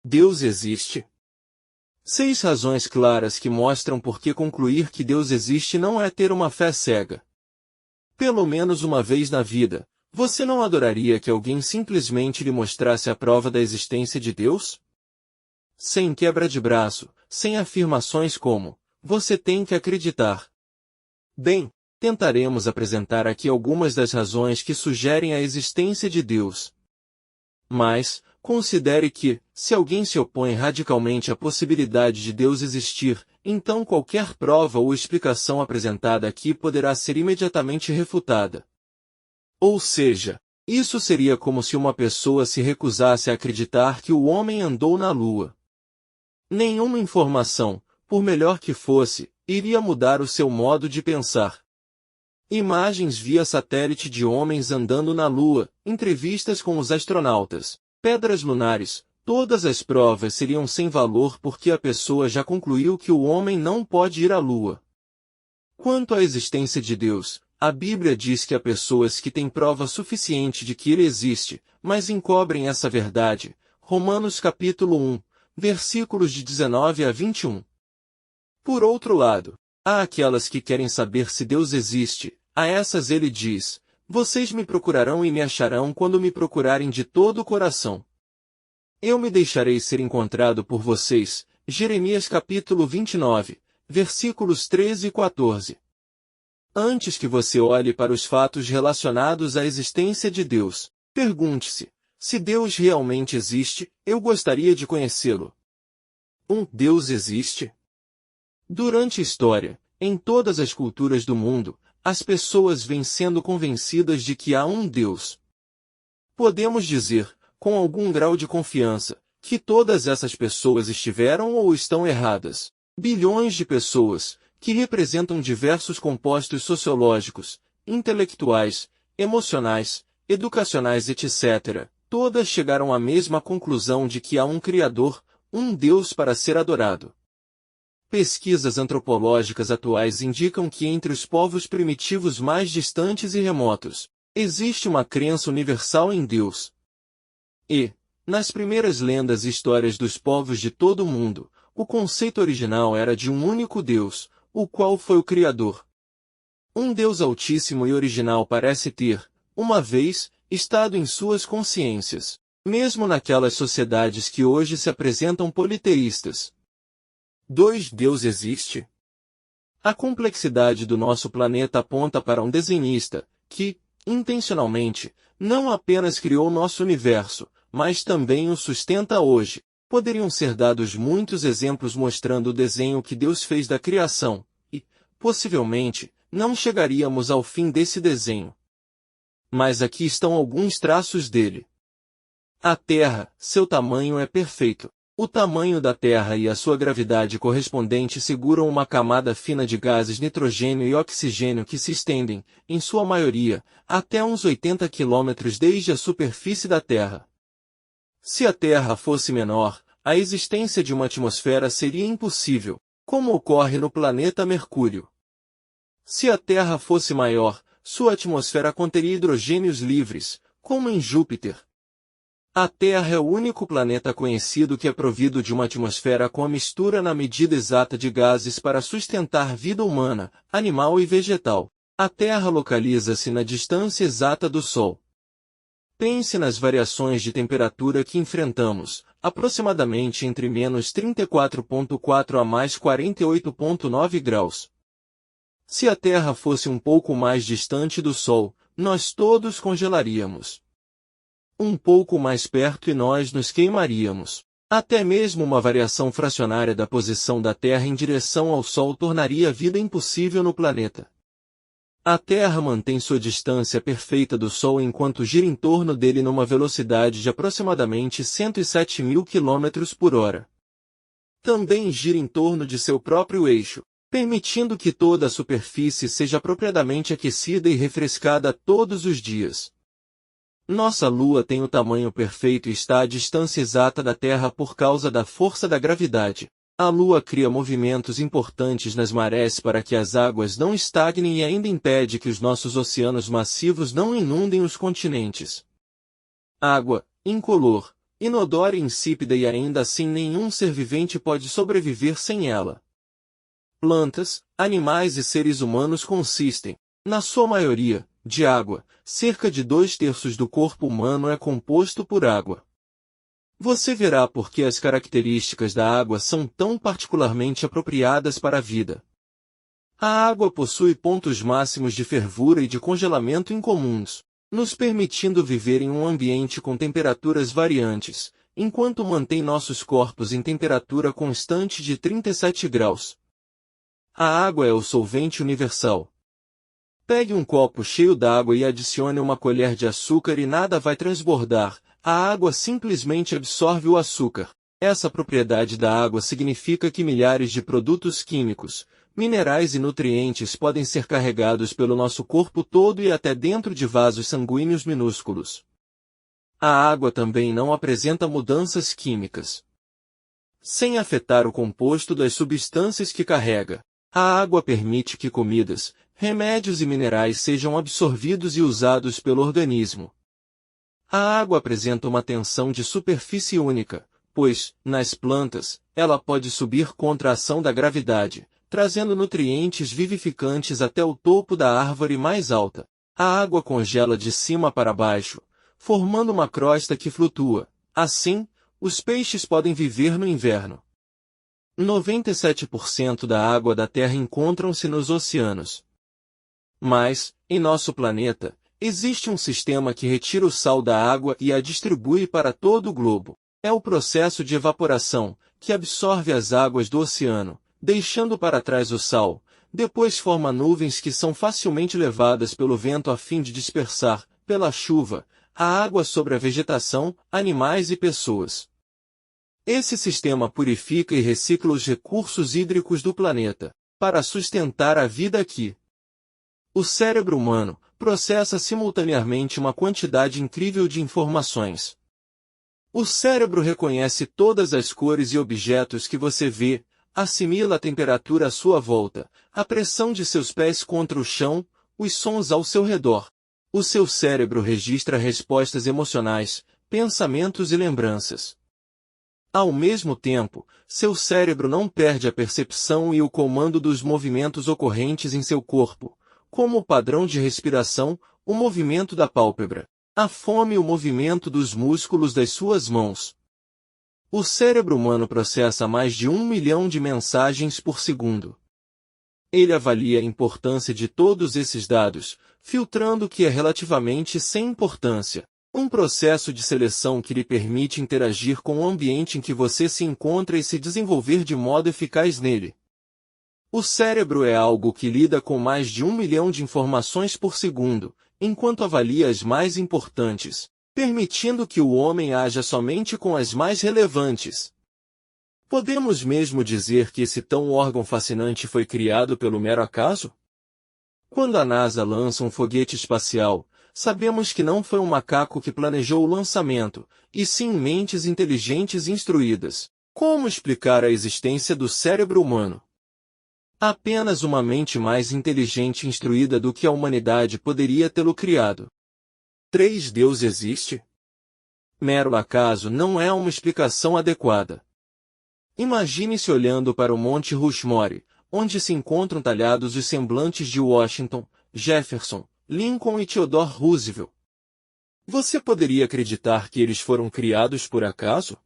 Deus existe? 6 razões claras que mostram por que concluir que Deus existe não é ter uma fé cega. Pelo menos uma vez na vida, você não adoraria que alguém simplesmente lhe mostrasse a prova da existência de Deus? Sem quebra de braço, sem afirmações como, você tem que acreditar. Bem, tentaremos apresentar aqui algumas das razões que sugerem a existência de Deus. Mas, considere que, se alguém se opõe radicalmente à possibilidade de Deus existir, então qualquer prova ou explicação apresentada aqui poderá ser imediatamente refutada. Ou seja, isso seria como se uma pessoa se recusasse a acreditar que o homem andou na Lua. Nenhuma informação, por melhor que fosse, iria mudar o seu modo de pensar. Imagens via satélite de homens andando na Lua, entrevistas com os astronautas, pedras lunares, todas as provas seriam sem valor porque a pessoa já concluiu que o homem não pode ir à Lua. Quanto à existência de Deus, a Bíblia diz que há pessoas que têm prova suficiente de que ele existe, mas encobrem essa verdade. Romanos capítulo 1, versículos de 19 a 21. Por outro lado, há aquelas que querem saber se Deus existe. A essas ele diz, vocês me procurarão e me acharão quando me procurarem de todo o coração. Eu me deixarei ser encontrado por vocês. Jeremias capítulo 29, versículos 13 e 14. Antes que você olhe para os fatos relacionados à existência de Deus, pergunte-se, se Deus realmente existe, eu gostaria de conhecê-lo. Deus existe? Durante a história, em todas as culturas do mundo, as pessoas vêm sendo convencidas de que há um Deus. Podemos dizer, com algum grau de confiança, que todas essas pessoas estiveram ou estão erradas. Bilhões de pessoas, que representam diversos compostos sociológicos, intelectuais, emocionais, educacionais etc., todas chegaram à mesma conclusão de que há um Criador, um Deus para ser adorado. Pesquisas antropológicas atuais indicam que entre os povos primitivos mais distantes e remotos, existe uma crença universal em Deus. E, nas primeiras lendas e histórias dos povos de todo o mundo, o conceito original era de um único Deus, o qual foi o Criador. Um Deus altíssimo e original parece ter, uma vez, estado em suas consciências, mesmo naquelas sociedades que hoje se apresentam politeístas. Deus existe? A complexidade do nosso planeta aponta para um desenhista, que, intencionalmente, não apenas criou nosso universo, mas também o sustenta hoje. Poderiam ser dados muitos exemplos mostrando o desenho que Deus fez da criação, e, possivelmente, não chegaríamos ao fim desse desenho. Mas aqui estão alguns traços dele. A Terra, seu tamanho é perfeito. O tamanho da Terra e a sua gravidade correspondente seguram uma camada fina de gases nitrogênio e oxigênio que se estendem, em sua maioria, até uns 80 quilômetros desde a superfície da Terra. Se a Terra fosse menor, a existência de uma atmosfera seria impossível, como ocorre no planeta Mercúrio. Se a Terra fosse maior, sua atmosfera conteria hidrogênios livres, como em Júpiter. A Terra é o único planeta conhecido que é provido de uma atmosfera com a mistura na medida exata de gases para sustentar vida humana, animal e vegetal. A Terra localiza-se na distância exata do Sol. Pense nas variações de temperatura que enfrentamos, aproximadamente entre menos 34,4 a mais 48,9 graus. Se a Terra fosse um pouco mais distante do Sol, nós todos congelaríamos. Um pouco mais perto e nós nos queimaríamos. Até mesmo uma variação fracionária da posição da Terra em direção ao Sol tornaria a vida impossível no planeta. A Terra mantém sua distância perfeita do Sol enquanto gira em torno dele numa velocidade de aproximadamente 107.000 km por hora. Também gira em torno de seu próprio eixo, permitindo que toda a superfície seja apropriadamente aquecida e refrescada todos os dias. Nossa Lua tem o tamanho perfeito e está à distância exata da Terra por causa da força da gravidade. A Lua cria movimentos importantes nas marés para que as águas não estagnem e ainda impede que os nossos oceanos massivos não inundem os continentes. Água, incolor, inodora e insípida e ainda assim nenhum ser vivente pode sobreviver sem ela. Plantas, animais e seres humanos consistem, na sua maioria, de água. Cerca de 2/3 do corpo humano é composto por água. Você verá por que as características da água são tão particularmente apropriadas para a vida. A água possui pontos máximos de fervura e de congelamento incomuns, nos permitindo viver em um ambiente com temperaturas variantes, enquanto mantém nossos corpos em temperatura constante de 37 graus. A água é o solvente universal. Pegue um copo cheio d'água e adicione uma colher de açúcar e nada vai transbordar, a água simplesmente absorve o açúcar. Essa propriedade da água significa que milhares de produtos químicos, minerais e nutrientes podem ser carregados pelo nosso corpo todo e até dentro de vasos sanguíneos minúsculos. A água também não apresenta mudanças químicas. Sem afetar o composto das substâncias que carrega, a água permite que comidas, remédios e minerais sejam absorvidos e usados pelo organismo. A água apresenta uma tensão de superfície única, pois, nas plantas, ela pode subir contra a ação da gravidade, trazendo nutrientes vivificantes até o topo da árvore mais alta. A água congela de cima para baixo, formando uma crosta que flutua. Assim, os peixes podem viver no inverno. 97% da água da Terra encontram-se nos oceanos. Mas, em nosso planeta, existe um sistema que retira o sal da água e a distribui para todo o globo. É o processo de evaporação, que absorve as águas do oceano, deixando para trás o sal, depois forma nuvens que são facilmente levadas pelo vento a fim de dispersar, pela chuva, a água sobre a vegetação, animais e pessoas. Esse sistema purifica e recicla os recursos hídricos do planeta, para sustentar a vida aqui. O cérebro humano processa simultaneamente uma quantidade incrível de informações. O cérebro reconhece todas as cores e objetos que você vê, assimila a temperatura à sua volta, a pressão de seus pés contra o chão, os sons ao seu redor. O seu cérebro registra respostas emocionais, pensamentos e lembranças. Ao mesmo tempo, seu cérebro não perde a percepção e o comando dos movimentos ocorrentes em seu corpo, como o padrão de respiração, o movimento da pálpebra, a fome e o movimento dos músculos das suas mãos. O cérebro humano processa mais de 1 milhão de mensagens por segundo. Ele avalia a importância de todos esses dados, filtrando o que é relativamente sem importância. Um processo de seleção que lhe permite interagir com o ambiente em que você se encontra e se desenvolver de modo eficaz nele. O cérebro é algo que lida com mais de 1 milhão de informações por segundo, enquanto avalia as mais importantes, permitindo que o homem haja somente com as mais relevantes. Podemos mesmo dizer que esse tão órgão fascinante foi criado pelo mero acaso? Quando a NASA lança um foguete espacial, sabemos que não foi um macaco que planejou o lançamento, e sim mentes inteligentes instruídas. Como explicar a existência do cérebro humano? Apenas uma mente mais inteligente e instruída do que a humanidade poderia tê-lo criado. 3. Deus existe? Mero acaso não é uma explicação adequada. Imagine-se olhando para o Monte Rushmore, onde se encontram talhados os semblantes de Washington, Jefferson, Lincoln e Theodore Roosevelt. Você poderia acreditar que eles foram criados por acaso?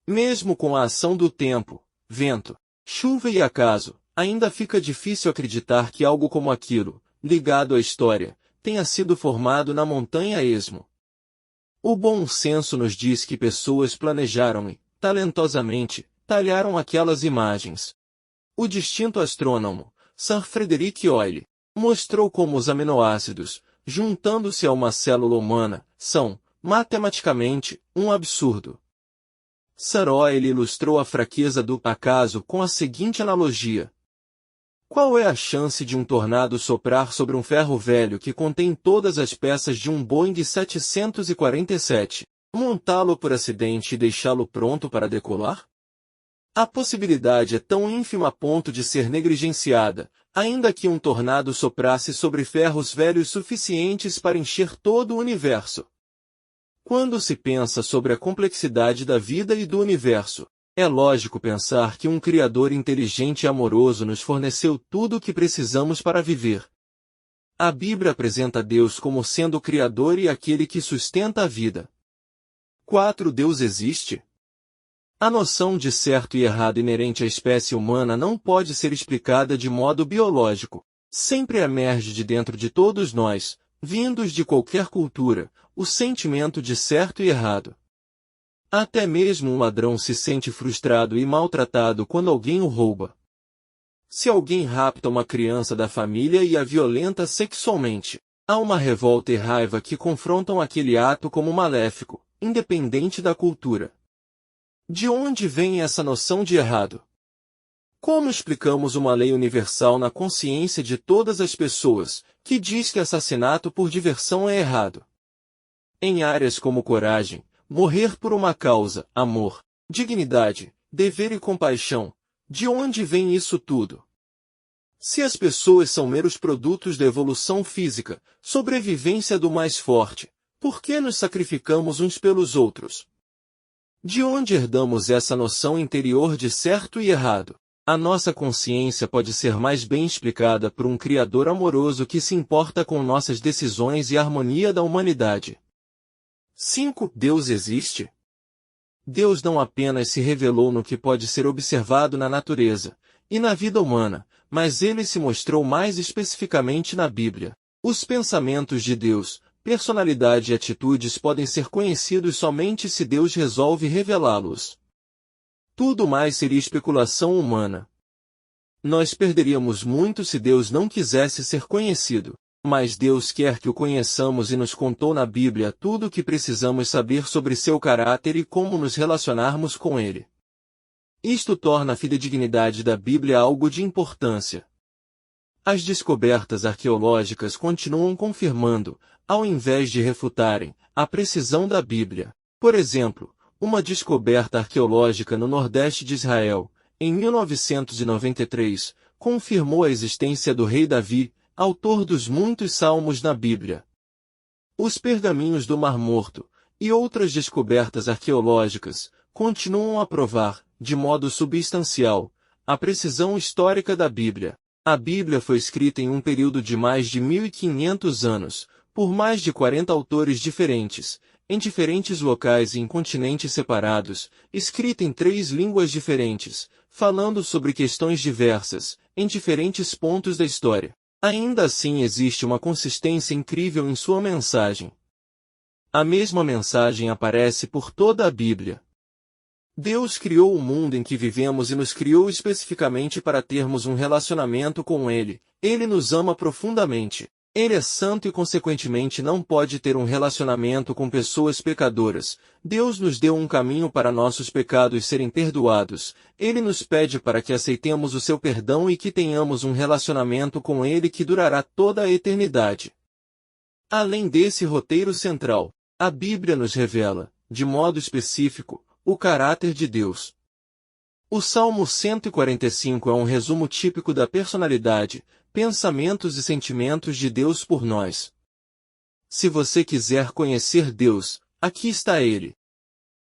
Mesmo com a ação do tempo, vento, chuva e acaso, ainda fica difícil acreditar que algo como aquilo, ligado à história, tenha sido formado na montanha esmo. O bom senso nos diz que pessoas planejaram e, talentosamente, talharam aquelas imagens. O distinto astrônomo, Sir Frederick Oyle, mostrou como os aminoácidos, juntando-se a uma célula humana, são, matematicamente, um absurdo. Sir Oyle ilustrou a fraqueza do acaso com a seguinte analogia. Qual é a chance de um tornado soprar sobre um ferro velho que contém todas as peças de um Boeing 747, montá-lo por acidente e deixá-lo pronto para decolar? A possibilidade é tão ínfima a ponto de ser negligenciada, ainda que um tornado soprasse sobre ferros velhos suficientes para encher todo o universo. Quando se pensa sobre a complexidade da vida e do universo, é lógico pensar que um Criador inteligente e amoroso nos forneceu tudo o que precisamos para viver. A Bíblia apresenta Deus como sendo o Criador e aquele que sustenta a vida. 4. Deus existe? A noção de certo e errado inerente à espécie humana não pode ser explicada de modo biológico. Sempre emerge de dentro de todos nós, vindos de qualquer cultura, o sentimento de certo e errado. Até mesmo um ladrão se sente frustrado e maltratado quando alguém o rouba. Se alguém rapta uma criança da família e a violenta sexualmente, há uma revolta e raiva que confrontam aquele ato como maléfico, independente da cultura. De onde vem essa noção de errado? Como explicamos uma lei universal na consciência de todas as pessoas, que diz que assassinato por diversão é errado? Em áreas como coragem, morrer por uma causa, amor, dignidade, dever e compaixão, de onde vem isso tudo? Se as pessoas são meros produtos da evolução física, sobrevivência do mais forte, por que nos sacrificamos uns pelos outros? De onde herdamos essa noção interior de certo e errado? A nossa consciência pode ser mais bem explicada por um Criador amoroso que se importa com nossas decisões e a harmonia da humanidade. 5. Deus existe? Deus não apenas se revelou no que pode ser observado na natureza e na vida humana, mas ele se mostrou mais especificamente na Bíblia. Os pensamentos de Deus, personalidade e atitudes podem ser conhecidos somente se Deus resolve revelá-los. Tudo mais seria especulação humana. Nós perderíamos muito se Deus não quisesse ser conhecido, mas Deus quer que o conheçamos e nos contou na Bíblia tudo o que precisamos saber sobre seu caráter e como nos relacionarmos com ele. Isto torna a fidedignidade da Bíblia algo de importância. As descobertas arqueológicas continuam confirmando, ao invés de refutarem, a precisão da Bíblia. Por exemplo, uma descoberta arqueológica no Nordeste de Israel, em 1993, confirmou a existência do rei Davi, autor dos muitos salmos na Bíblia. Os pergaminhos do Mar Morto, e outras descobertas arqueológicas, continuam a provar, de modo substancial, a precisão histórica da Bíblia. A Bíblia foi escrita em um período de mais de 1500 anos, por mais de 40 autores diferentes, em diferentes locais e em continentes separados, escrita em 3 línguas diferentes, falando sobre questões diversas, em diferentes pontos da história. Ainda assim existe uma consistência incrível em sua mensagem. A mesma mensagem aparece por toda a Bíblia. Deus criou o mundo em que vivemos e nos criou especificamente para termos um relacionamento com Ele. Ele nos ama profundamente. Ele é santo e consequentemente não pode ter um relacionamento com pessoas pecadoras. Deus nos deu um caminho para nossos pecados serem perdoados. Ele nos pede para que aceitemos o seu perdão e que tenhamos um relacionamento com Ele que durará toda a eternidade. Além desse roteiro central, a Bíblia nos revela, de modo específico, o caráter de Deus. O Salmo 145 é um resumo típico da personalidade, pensamentos e sentimentos de Deus por nós. Se você quiser conhecer Deus, aqui está Ele.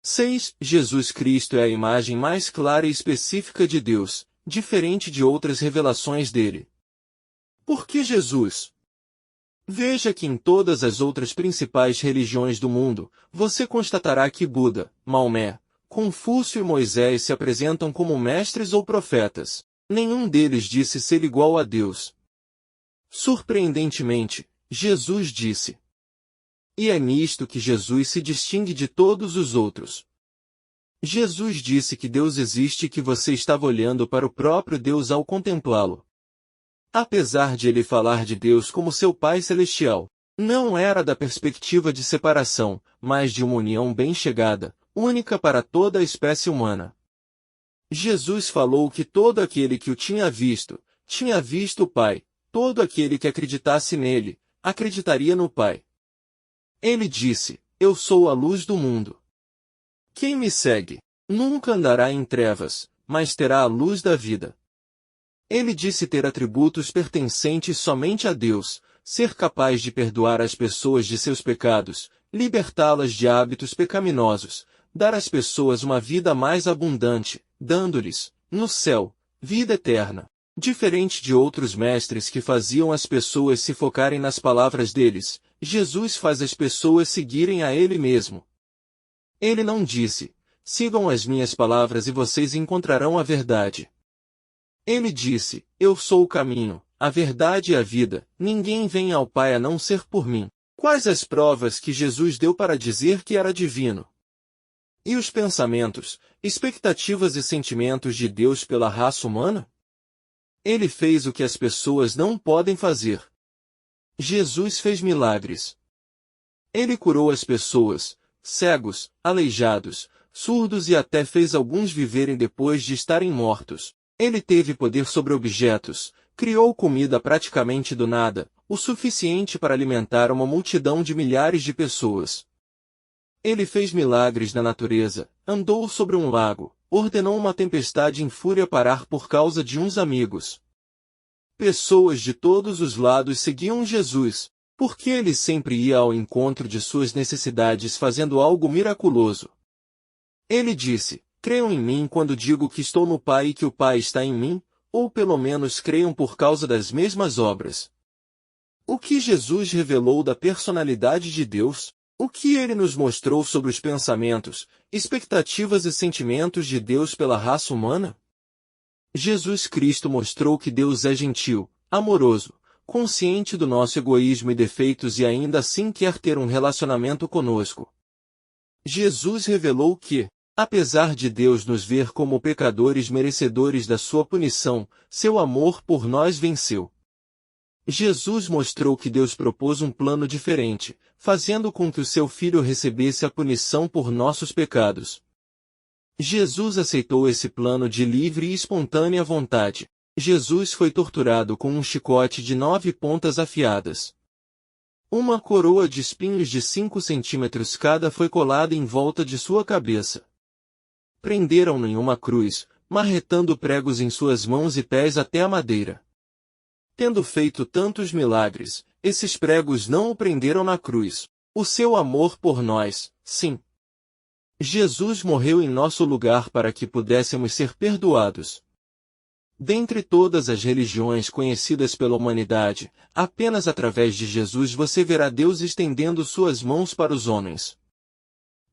6. Jesus Cristo é a imagem mais clara e específica de Deus, diferente de outras revelações dele. Por que Jesus? Veja que em todas as outras principais religiões do mundo, você constatará que Buda, Maomé, Confúcio e Moisés se apresentam como mestres ou profetas. Nenhum deles disse ser igual a Deus. Surpreendentemente, Jesus disse. E é nisto que Jesus se distingue de todos os outros. Jesus disse que Deus existe e que você estava olhando para o próprio Deus ao contemplá-lo. Apesar de ele falar de Deus como seu Pai Celestial, não era da perspectiva de separação, mas de uma união bem chegada, única para toda a espécie humana. Jesus falou que todo aquele que o tinha visto o Pai. Todo aquele que acreditasse nele, acreditaria no Pai. Ele disse, eu sou a luz do mundo. Quem me segue, nunca andará em trevas, mas terá a luz da vida. Ele disse ter atributos pertencentes somente a Deus, ser capaz de perdoar as pessoas de seus pecados, libertá-las de hábitos pecaminosos, dar às pessoas uma vida mais abundante, dando-lhes, no céu, vida eterna. Diferente de outros mestres que faziam as pessoas se focarem nas palavras deles, Jesus faz as pessoas seguirem a Ele mesmo. Ele não disse, sigam as minhas palavras e vocês encontrarão a verdade. Ele disse, eu sou o caminho, a verdade e a vida, ninguém vem ao Pai a não ser por mim. Quais as provas que Jesus deu para dizer que era divino? E os pensamentos, expectativas e sentimentos de Deus pela raça humana? Ele fez o que as pessoas não podem fazer. Jesus fez milagres. Ele curou as pessoas, cegos, aleijados, surdos e até fez alguns viverem depois de estarem mortos. Ele teve poder sobre objetos, criou comida praticamente do nada, o suficiente para alimentar uma multidão de milhares de pessoas. Ele fez milagres na natureza, andou sobre um lago, ordenou uma tempestade em fúria parar por causa de uns amigos. Pessoas de todos os lados seguiam Jesus, porque ele sempre ia ao encontro de suas necessidades fazendo algo miraculoso. Ele disse, creiam em mim quando digo que estou no Pai e que o Pai está em mim, ou pelo menos creiam por causa das mesmas obras. O que Jesus revelou da personalidade de Deus? O que ele nos mostrou sobre os pensamentos, expectativas e sentimentos de Deus pela raça humana? Jesus Cristo mostrou que Deus é gentil, amoroso, consciente do nosso egoísmo e defeitos e ainda assim quer ter um relacionamento conosco. Jesus revelou que, apesar de Deus nos ver como pecadores merecedores da sua punição, seu amor por nós venceu. Jesus mostrou que Deus propôs um plano diferente, fazendo com que o seu Filho recebesse a punição por nossos pecados. Jesus aceitou esse plano de livre e espontânea vontade. Jesus foi torturado com um chicote de 9 pontas afiadas. Uma coroa de espinhos de 5 centímetros cada foi colada em volta de sua cabeça. Prenderam-no em uma cruz, marretando pregos em suas mãos e pés até a madeira. Tendo feito tantos milagres, esses pregos não o prenderam na cruz. O seu amor por nós, sim. Jesus morreu em nosso lugar para que pudéssemos ser perdoados. Dentre todas as religiões conhecidas pela humanidade, apenas através de Jesus você verá Deus estendendo suas mãos para os homens,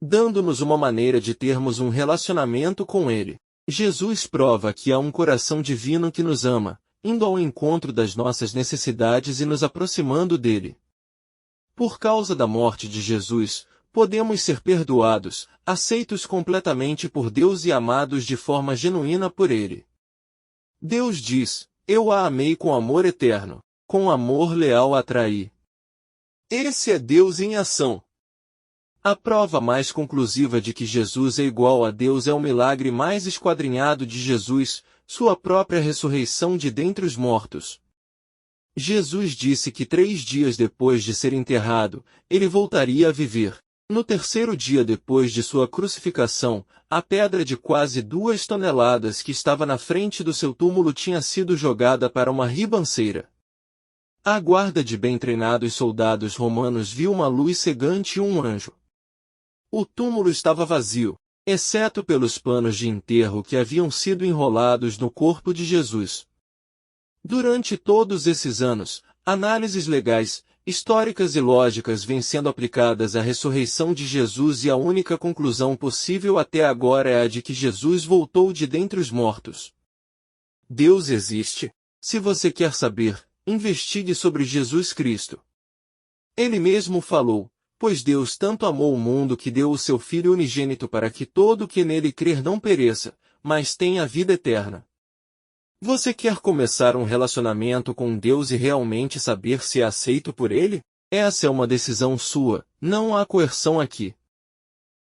dando-nos uma maneira de termos um relacionamento com Ele. Jesus prova que há um coração divino que nos ama, indo ao encontro das nossas necessidades e nos aproximando dele. Por causa da morte de Jesus, podemos ser perdoados, aceitos completamente por Deus e amados de forma genuína por Ele. Deus diz, eu a amei com amor eterno, com amor leal a traí. Esse é Deus em ação. A prova mais conclusiva de que Jesus é igual a Deus é o milagre mais esquadrinhado de Jesus, sua própria ressurreição de dentre os mortos. Jesus disse que 3 dias depois de ser enterrado, ele voltaria a viver. No 3º dia depois de sua crucificação, a pedra de quase 2 toneladas que estava na frente do seu túmulo tinha sido jogada para uma ribanceira. A guarda de bem treinados soldados romanos viu uma luz cegante e um anjo. O túmulo estava vazio, exceto pelos panos de enterro que haviam sido enrolados no corpo de Jesus. Durante todos esses anos, análises legais, históricas e lógicas vêm sendo aplicadas à ressurreição de Jesus e a única conclusão possível até agora é a de que Jesus voltou de dentre os mortos. Deus existe? Se você quer saber, investigue sobre Jesus Cristo. Ele mesmo falou, pois Deus tanto amou o mundo que deu o seu Filho unigênito para que todo o que nele crer não pereça, mas tenha a vida eterna. Você quer começar um relacionamento com Deus e realmente saber se é aceito por Ele? Essa é uma decisão sua, não há coerção aqui.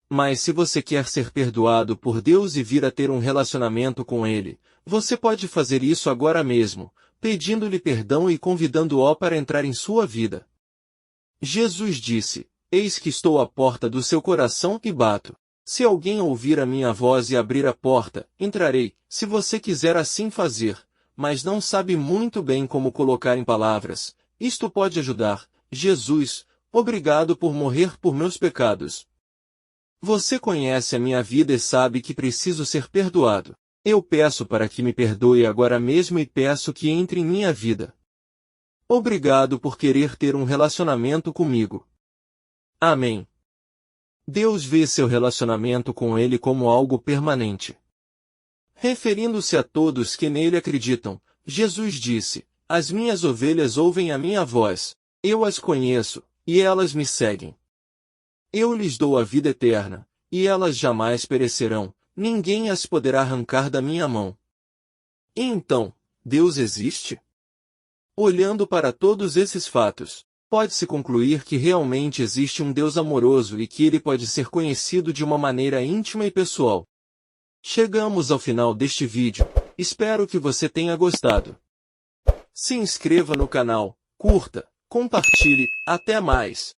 Mas se você quer ser perdoado por Deus e vir a ter um relacionamento com Ele, você pode fazer isso agora mesmo, pedindo-lhe perdão e convidando-o para entrar em sua vida. Jesus disse, eis que estou à porta do seu coração e bato. Se alguém ouvir a minha voz e abrir a porta, entrarei, se você quiser assim fazer, mas não sabe muito bem como colocar em palavras, isto pode ajudar. Jesus, Obrigado por morrer por meus pecados. Você conhece a minha vida e sabe que preciso ser perdoado. Eu peço para que me perdoe agora mesmo e peço que entre em minha vida. Obrigado por querer ter um relacionamento comigo. Amém. Deus vê seu relacionamento com Ele como algo permanente. Referindo-se a todos que nele acreditam, Jesus disse: As minhas ovelhas ouvem a minha voz, eu as conheço, e elas me seguem. Eu lhes dou a vida eterna, e elas jamais perecerão, ninguém as poderá arrancar da minha mão. E então, Deus existe? Olhando para todos esses fatos, pode-se concluir que realmente existe um Deus amoroso e que ele pode ser conhecido de uma maneira íntima e pessoal. Chegamos ao final deste vídeo, espero que você tenha gostado. Se inscreva no canal, curta, compartilhe, até mais!